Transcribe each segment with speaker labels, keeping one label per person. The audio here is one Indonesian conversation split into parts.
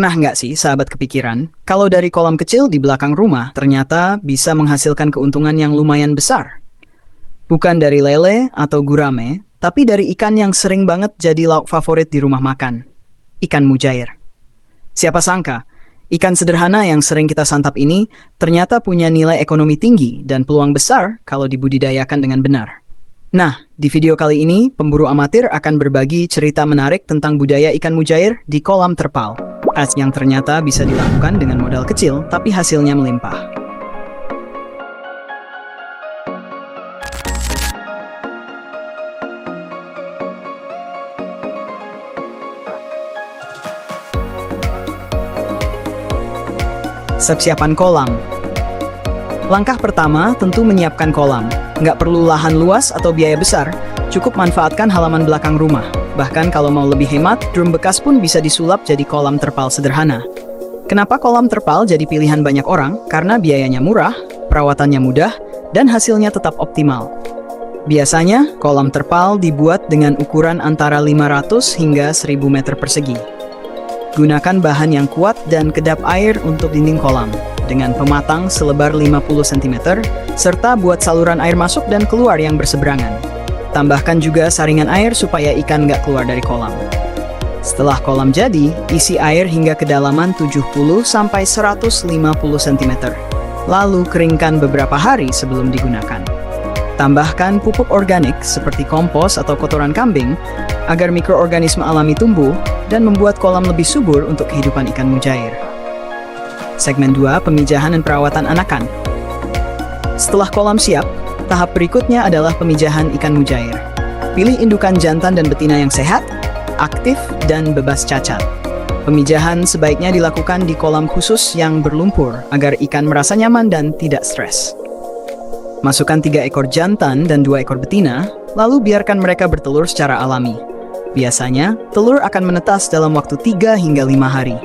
Speaker 1: Pernah nggak sih sahabat kepikiran, kalau dari kolam kecil di belakang rumah ternyata bisa menghasilkan keuntungan yang lumayan besar? Bukan dari lele atau gurame, tapi dari ikan yang sering banget jadi lauk favorit di rumah makan. Ikan mujair. Siapa sangka, ikan sederhana yang sering kita santap ini ternyata punya nilai ekonomi tinggi dan peluang besar kalau dibudidayakan dengan benar. Nah, di video kali ini, pemburu amatir akan berbagi cerita menarik tentang budaya ikan mujair di kolam terpal. Yang ternyata bisa dilakukan dengan modal kecil, tapi hasilnya melimpah. Persiapan kolam. Langkah pertama tentu menyiapkan kolam. Nggak perlu lahan luas atau biaya besar, cukup manfaatkan halaman belakang rumah. Bahkan kalau mau lebih hemat, drum bekas pun bisa disulap jadi kolam terpal sederhana. Kenapa kolam terpal jadi pilihan banyak orang? Karena biayanya murah, perawatannya mudah, dan hasilnya tetap optimal. Biasanya, kolam terpal dibuat dengan ukuran antara 500 hingga 1000 meter persegi. Gunakan bahan yang kuat dan kedap air untuk dinding kolam, dengan pematang selebar 50 cm, serta buat saluran air masuk dan keluar yang berseberangan. Tambahkan juga saringan air supaya ikan nggak keluar dari kolam. Setelah kolam jadi, isi air hingga kedalaman 70 sampai 150 cm. Lalu keringkan beberapa hari sebelum digunakan. Tambahkan pupuk organik seperti kompos atau kotoran kambing agar mikroorganisme alami tumbuh dan membuat kolam lebih subur untuk kehidupan ikan mujair. Segmen 2, pemijahan dan perawatan anakan. Setelah kolam siap, tahap berikutnya adalah pemijahan ikan mujair. Pilih indukan jantan dan betina yang sehat, aktif, dan bebas cacat. Pemijahan sebaiknya dilakukan di kolam khusus yang berlumpur agar ikan merasa nyaman dan tidak stres. Masukkan 3 ekor jantan dan 2 ekor betina, lalu biarkan mereka bertelur secara alami. Biasanya, telur akan menetas dalam waktu 3 hingga 5 hari.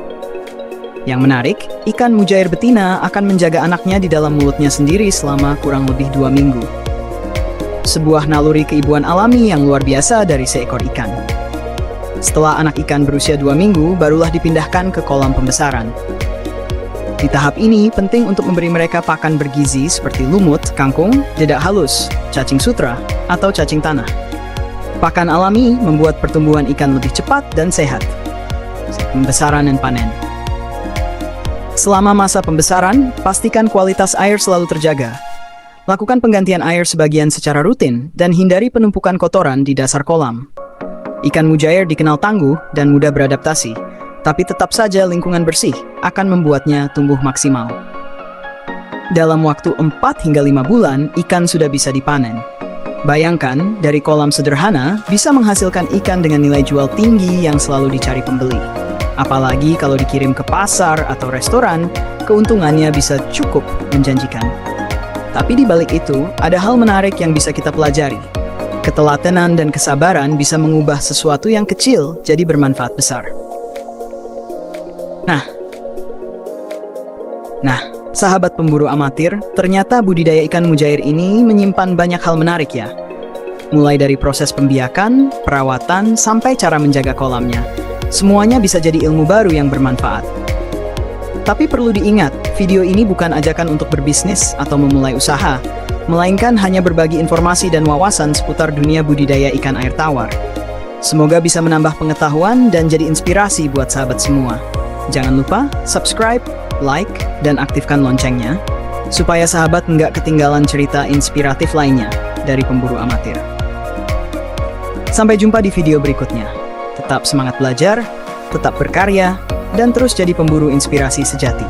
Speaker 1: Yang menarik, ikan mujair betina akan menjaga anaknya di dalam mulutnya sendiri selama kurang lebih 2 minggu. Sebuah naluri keibuan alami yang luar biasa dari seekor ikan. Setelah anak ikan berusia 2 minggu, barulah dipindahkan ke kolam pembesaran. Di tahap ini, penting untuk memberi mereka pakan bergizi seperti lumut, kangkung, dedak halus, cacing sutra, atau cacing tanah. Pakan alami membuat pertumbuhan ikan lebih cepat dan sehat. Pembesaran dan panen. Selama masa pembesaran, pastikan kualitas air selalu terjaga. Lakukan penggantian air sebagian secara rutin dan hindari penumpukan kotoran di dasar kolam. Ikan mujair dikenal tangguh dan mudah beradaptasi, tapi tetap saja lingkungan bersih akan membuatnya tumbuh maksimal. Dalam waktu 4 hingga 5 bulan, ikan sudah bisa dipanen. Bayangkan, dari kolam sederhana bisa menghasilkan ikan dengan nilai jual tinggi yang selalu dicari pembeli. Apalagi kalau dikirim ke pasar atau restoran, keuntungannya bisa cukup menjanjikan. Tapi di balik itu, ada hal menarik yang bisa kita pelajari. Ketelatenan dan kesabaran bisa mengubah sesuatu yang kecil jadi bermanfaat besar. Nah, sahabat pemburu amatir, ternyata budidaya ikan mujair ini menyimpan banyak hal menarik ya. Mulai dari proses pembiakan, perawatan, sampai cara menjaga kolamnya. Semuanya bisa jadi ilmu baru yang bermanfaat. Tapi perlu diingat, video ini bukan ajakan untuk berbisnis atau memulai usaha, melainkan hanya berbagi informasi dan wawasan seputar dunia budidaya ikan air tawar. Semoga bisa menambah pengetahuan dan jadi inspirasi buat sahabat semua. Jangan lupa subscribe, like, dan aktifkan loncengnya, supaya sahabat nggak ketinggalan cerita inspiratif lainnya dari pemburu amatir. Sampai jumpa di video berikutnya. Tetap semangat belajar, tetap berkarya, dan terus jadi pemburu inspirasi sejati.